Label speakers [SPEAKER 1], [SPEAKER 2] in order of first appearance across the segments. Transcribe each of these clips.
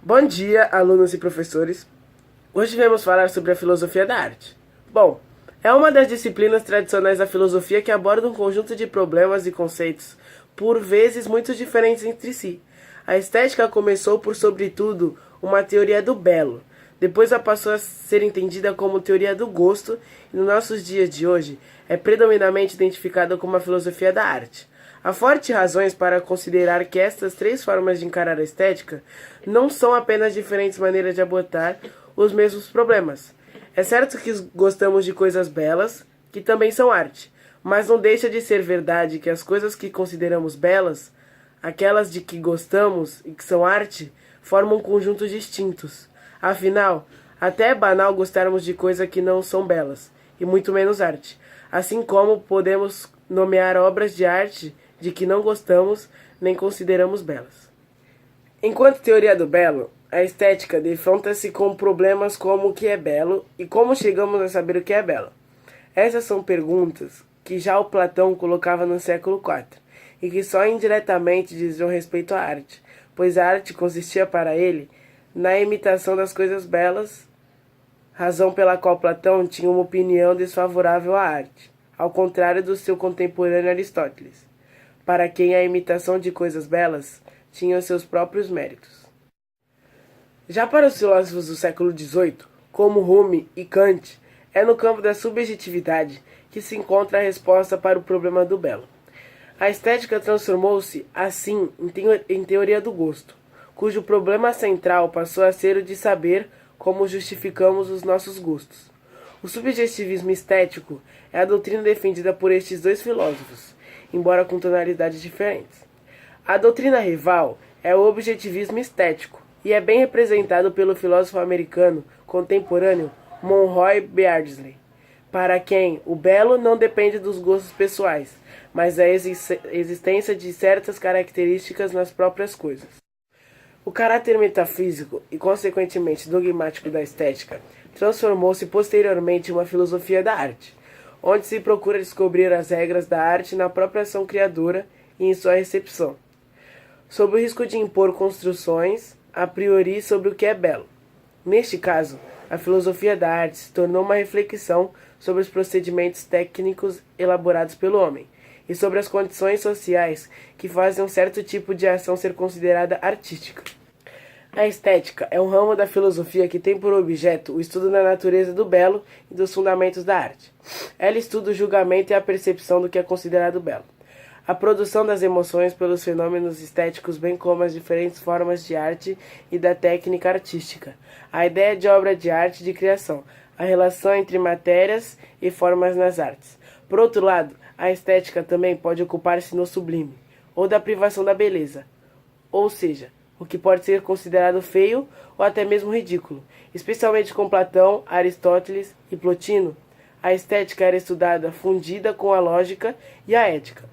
[SPEAKER 1] Bom dia, alunos e professores. Hoje vamos falar sobre a filosofia da arte. Bom, é uma das disciplinas tradicionais da filosofia que aborda um conjunto de problemas e conceitos, por vezes muito diferentes entre si. A estética começou por, sobretudo, uma teoria do belo. Depois ela passou a ser entendida como teoria do gosto e, nos nossos dias de hoje, é predominantemente identificada como a filosofia da arte. Há fortes razões para considerar que estas três formas de encarar a estética não são apenas diferentes maneiras de abordar os mesmos problemas. É certo que gostamos de coisas belas, que também são arte, mas não deixa de ser verdade que as coisas que consideramos belas, aquelas de que gostamos e que são arte, formam conjuntos distintos. Afinal, até é banal gostarmos de coisas que não são belas, e muito menos arte. Assim como podemos nomear obras de arte de que não gostamos nem consideramos belas. Enquanto teoria do belo, a estética defronta-se com problemas como o que é belo e como chegamos a saber o que é belo. Essas são perguntas que já o Platão colocava no século IV e que só indiretamente diziam respeito à arte, pois a arte consistia para ele na imitação das coisas belas, razão pela qual Platão tinha uma opinião desfavorável à arte, ao contrário do seu contemporâneo Aristóteles, para quem a imitação de coisas belas tinha seus próprios méritos. Já para os filósofos do século XVIII, como Hume e Kant, é no campo da subjetividade que se encontra a resposta para o problema do belo. A estética transformou-se, assim, em teoria do gosto, cujo problema central passou a ser o de saber como justificamos os nossos gostos. O subjetivismo estético é a doutrina defendida por estes dois filósofos, embora com tonalidades diferentes. A doutrina rival é o objetivismo estético, e é bem representado pelo filósofo americano contemporâneo Monroe Beardsley, para quem o belo não depende dos gostos pessoais, mas da existência de certas características nas próprias coisas. O caráter metafísico e, consequentemente, dogmático da estética transformou-se posteriormente em uma filosofia da arte, onde se procura descobrir as regras da arte na própria ação criadora e em sua recepção, sob o risco de impor construções a priori sobre o que é belo. Neste caso, a filosofia da arte se tornou uma reflexão sobre os procedimentos técnicos elaborados pelo homem e sobre as condições sociais que fazem um certo tipo de ação ser considerada artística. A estética é um ramo da filosofia que tem por objeto o estudo da natureza do belo e dos fundamentos da arte. Ela estuda o julgamento e a percepção do que é considerado belo, a produção das emoções pelos fenômenos estéticos, bem como as diferentes formas de arte e da técnica artística, a ideia de obra de arte e de criação, a relação entre matérias e formas nas artes. Por outro lado, a estética também pode ocupar-se no sublime, ou da privação da beleza, ou seja, o que pode ser considerado feio ou até mesmo ridículo. Especialmente com Platão, Aristóteles e Plotino, a estética era estudada fundida com a lógica e a ética.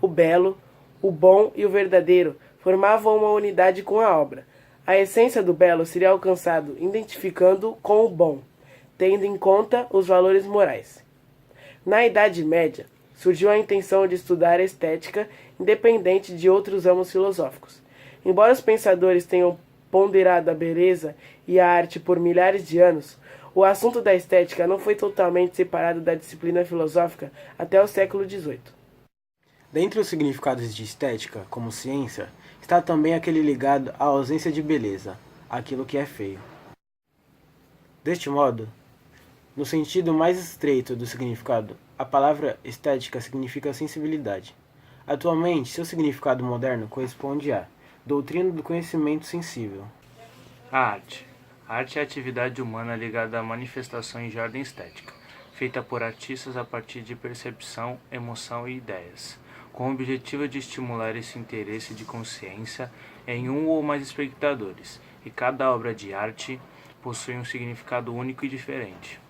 [SPEAKER 1] O belo, o bom e o verdadeiro formavam uma unidade com a obra. A essência do belo seria alcançado identificando com o bom, tendo em conta os valores morais. Na Idade Média, surgiu a intenção de estudar a estética independente de outros ramos filosóficos. Embora os pensadores tenham ponderado a beleza e a arte por milhares de anos, o assunto da estética não foi totalmente separado da disciplina filosófica até o século XVIII.
[SPEAKER 2] Dentre os significados de estética, como ciência, está também aquele ligado à ausência de beleza, aquilo que é feio. Deste modo, no sentido mais estreito do significado, a palavra estética significa sensibilidade. Atualmente, seu significado moderno corresponde a doutrina do conhecimento sensível.
[SPEAKER 3] A arte. A arte é a atividade humana ligada a manifestações de ordem estética, feita por artistas a partir de percepção, emoção e ideias, com o objetivo de estimular esse interesse de consciência em um ou mais espectadores, e cada obra de arte possui um significado único e diferente.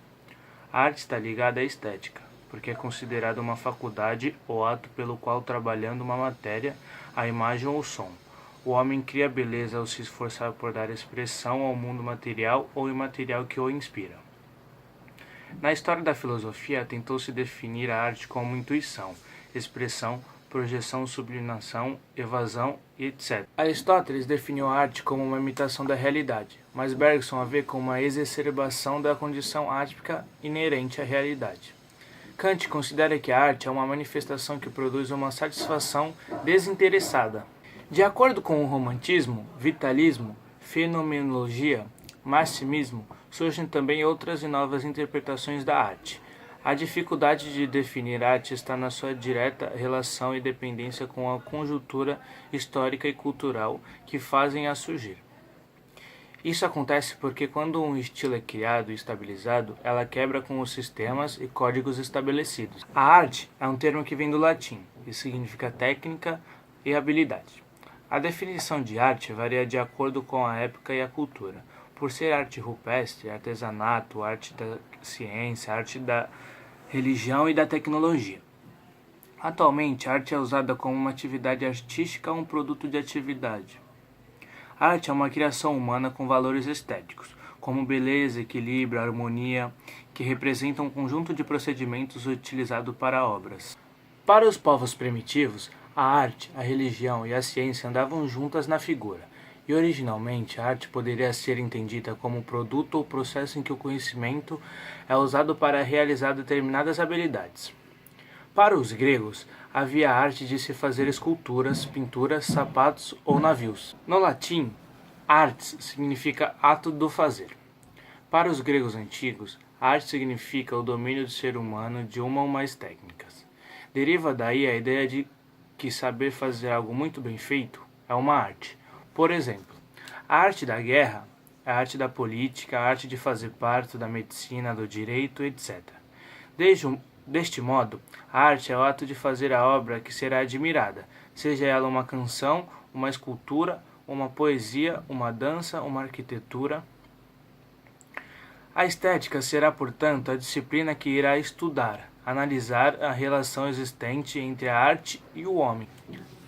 [SPEAKER 3] A arte está ligada à estética, porque é considerada uma faculdade ou ato pelo qual, trabalhando uma matéria, a imagem ou o som, o homem cria beleza ao se esforçar por dar expressão ao mundo material ou imaterial que o inspira. Na história da filosofia, tentou-se definir a arte como intuição, expressão, projeção, sublimação, evasão e etc. Aristóteles definiu a arte como uma imitação da realidade, mas Bergson a vê como uma exacerbação da condição ática inerente à realidade. Kant considera que a arte é uma manifestação que produz uma satisfação desinteressada. De acordo com o romantismo, vitalismo, fenomenologia, maximismo, surgem também outras e novas interpretações da arte. A dificuldade de definir arte está na sua direta relação e dependência com a conjuntura histórica e cultural que fazem-a surgir. Isso acontece porque quando um estilo é criado e estabilizado, ela quebra com os sistemas e códigos estabelecidos. A arte é um termo que vem do latim e significa técnica e habilidade. A definição de arte varia de acordo com a época e a cultura. Por ser arte rupestre, artesanato, arte da ciência, arte da religião e da tecnologia. Atualmente, a arte é usada como uma atividade artística ou um produto de atividade. A arte é uma criação humana com valores estéticos, como beleza, equilíbrio, harmonia, que representam um conjunto de procedimentos utilizados para obras. Para os povos primitivos, a arte, a religião e a ciência andavam juntas na figura, e originalmente a arte poderia ser entendida como produto ou processo em que o conhecimento é usado para realizar determinadas habilidades. Para os gregos, havia a arte de se fazer esculturas, pinturas, sapatos ou navios. No latim, artes significa ato do fazer. Para os gregos antigos, a arte significa o domínio do ser humano de uma ou mais técnicas. Deriva daí a ideia de que saber fazer algo muito bem feito é uma arte. Por exemplo, a arte da guerra, a arte da política, a arte de fazer parte da medicina, do direito, etc. Deste modo, a arte é o ato de fazer a obra que será admirada, seja ela uma canção, uma escultura, uma poesia, uma dança, uma arquitetura. A estética será, portanto, a disciplina que irá estudar, analisar a relação existente entre a arte e o homem.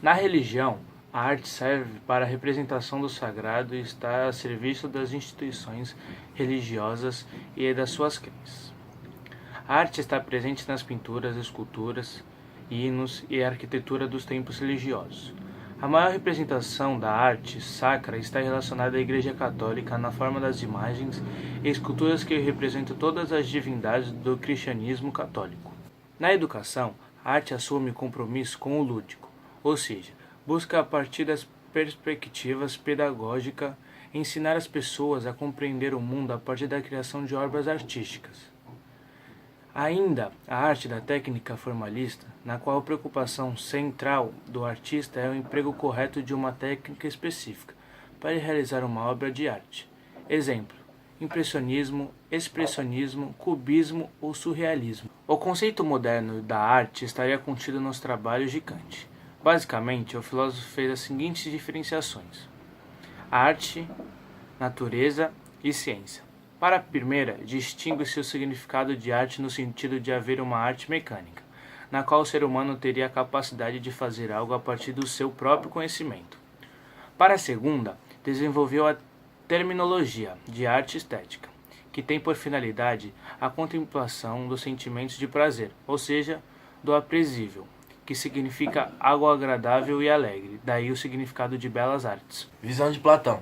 [SPEAKER 3] Na religião, a arte serve para a representação do sagrado e está a serviço das instituições religiosas e das suas crenças. A arte está presente nas pinturas, esculturas, hinos e arquitetura dos templos religiosos. A maior representação da arte sacra está relacionada à Igreja Católica na forma das imagens e esculturas que representam todas as divindades do cristianismo católico. Na educação, a arte assume compromisso com o lúdico, ou seja, busca a partir das perspectivas pedagógicas ensinar as pessoas a compreender o mundo a partir da criação de obras artísticas. Ainda a arte da técnica formalista, na qual a preocupação central do artista é o emprego correto de uma técnica específica para realizar uma obra de arte. Exemplo: impressionismo, expressionismo, cubismo ou surrealismo. O conceito moderno da arte estaria contido nos trabalhos de Kant. Basicamente, o filósofo fez as seguintes diferenciações: arte, natureza e ciência. Para a primeira, distingue-se o significado de arte no sentido de haver uma arte mecânica, na qual o ser humano teria a capacidade de fazer algo a partir do seu próprio conhecimento. Para a segunda, desenvolveu a terminologia de arte estética, que tem por finalidade a contemplação dos sentimentos de prazer, ou seja, do aprazível, que significa algo agradável e alegre, daí o significado de belas artes.
[SPEAKER 4] Visão de Platão.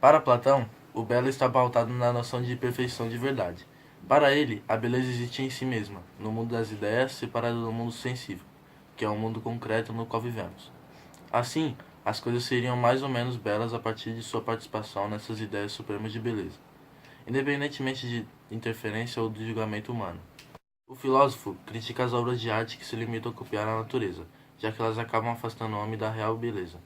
[SPEAKER 4] Para Platão, o belo está pautado na noção de perfeição de verdade. Para ele, a beleza existe em si mesma, no mundo das ideias, separado do mundo sensível, que é o mundo concreto no qual vivemos. Assim, as coisas seriam mais ou menos belas a partir de sua participação nessas ideias supremas de beleza, independentemente de interferência ou de julgamento humano. O filósofo critica as obras de arte que se limitam a copiar a natureza, já que elas acabam afastando o homem da real beleza,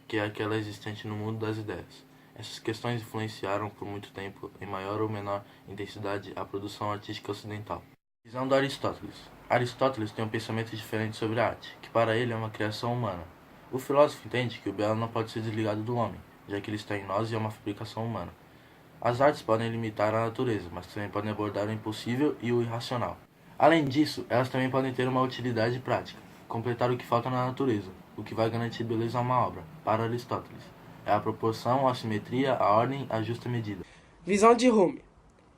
[SPEAKER 4] que é aquela existente no mundo das ideias. Essas questões influenciaram por muito tempo, em maior ou menor intensidade, a produção artística ocidental. Visão do Aristóteles. Aristóteles tem um pensamento diferente sobre a arte, que para ele é uma criação humana. O filósofo entende que o belo não pode ser desligado do homem, já que ele está em nós e é uma fabricação humana. As artes podem limitar a natureza, mas também podem abordar o impossível e o irracional. Além disso, elas também podem ter uma utilidade prática, completar o que falta na natureza, o que vai garantir beleza a uma obra, para Aristóteles. É a proporção, a simetria, a ordem, a justa medida.
[SPEAKER 1] Visão de Hume.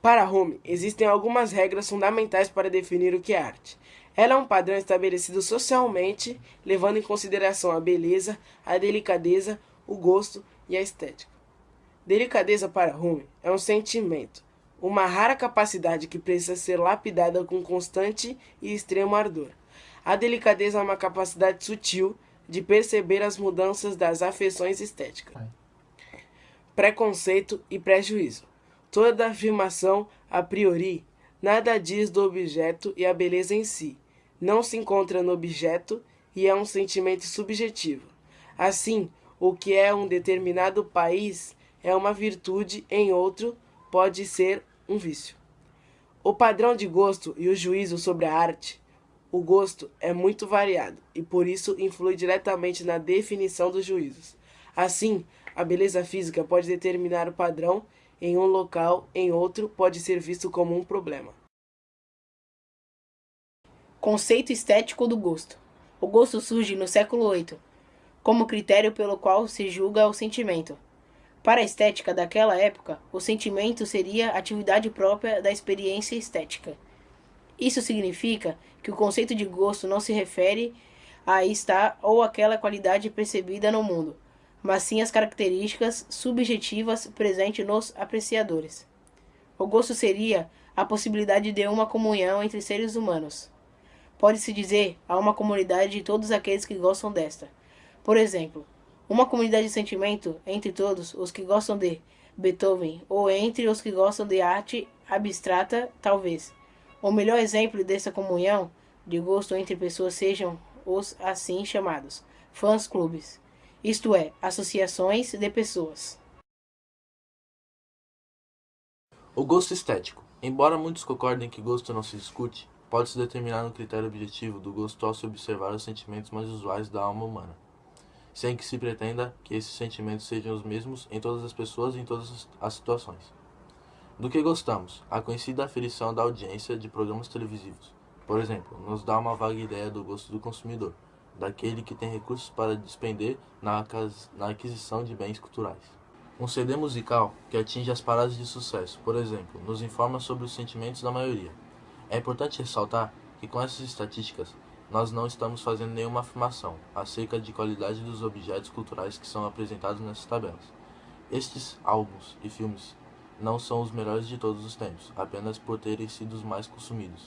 [SPEAKER 1] Para Hume, existem algumas regras fundamentais para definir o que é arte. Ela é um padrão estabelecido socialmente, levando em consideração a beleza, a delicadeza, o gosto e a estética. Delicadeza para Rumi é um sentimento, uma rara capacidade que precisa ser lapidada com constante e extremo ardor. A delicadeza é uma capacidade sutil de perceber as mudanças das afeições estéticas. Preconceito e prejuízo. Toda afirmação a priori nada diz do objeto e a beleza em si. Não se encontra no objeto e é um sentimento subjetivo. Assim, o que é um determinado país é uma virtude, em outro pode ser um vício. O padrão de gosto e o juízo sobre a arte. O gosto é muito variado e por isso influi diretamente na definição dos juízos. Assim, a beleza física pode determinar o padrão em um local, em outro pode ser visto como um problema.
[SPEAKER 5] Conceito estético do gosto. O gosto surge no século VIII, como critério pelo qual se julga o sentimento. Para a estética daquela época, o sentimento seria a atividade própria da experiência estética. Isso significa que o conceito de gosto não se refere a estar ou aquela qualidade percebida no mundo, mas sim as características subjetivas presentes nos apreciadores. O gosto seria a possibilidade de uma comunhão entre seres humanos. Pode-se dizer a uma comunidade de todos aqueles que gostam desta. Por exemplo, uma comunidade de sentimento entre todos os que gostam de Beethoven ou entre os que gostam de arte abstrata, talvez. O melhor exemplo dessa comunhão de gosto entre pessoas sejam os assim chamados fãs-clubes, isto é, associações de pessoas.
[SPEAKER 4] O gosto estético. Embora muitos concordem que gosto não se discute, pode-se determinar no critério objetivo do gosto ao se observar os sentimentos mais usuais da alma humana, sem que se pretenda que esses sentimentos sejam os mesmos em todas as pessoas e em todas as situações. Do que gostamos? A conhecida aferição da audiência de programas televisivos, por exemplo, nos dá uma vaga ideia do gosto do consumidor, daquele que tem recursos para despender na aquisição de bens culturais. Um CD musical que atinge as paradas de sucesso, por exemplo, nos informa sobre os sentimentos da maioria. É importante ressaltar que com essas estatísticas, nós não estamos fazendo nenhuma afirmação acerca de qualidade dos objetos culturais que são apresentados nessas tabelas. Estes álbuns e filmes não são os melhores de todos os tempos, apenas por terem sido os mais consumidos.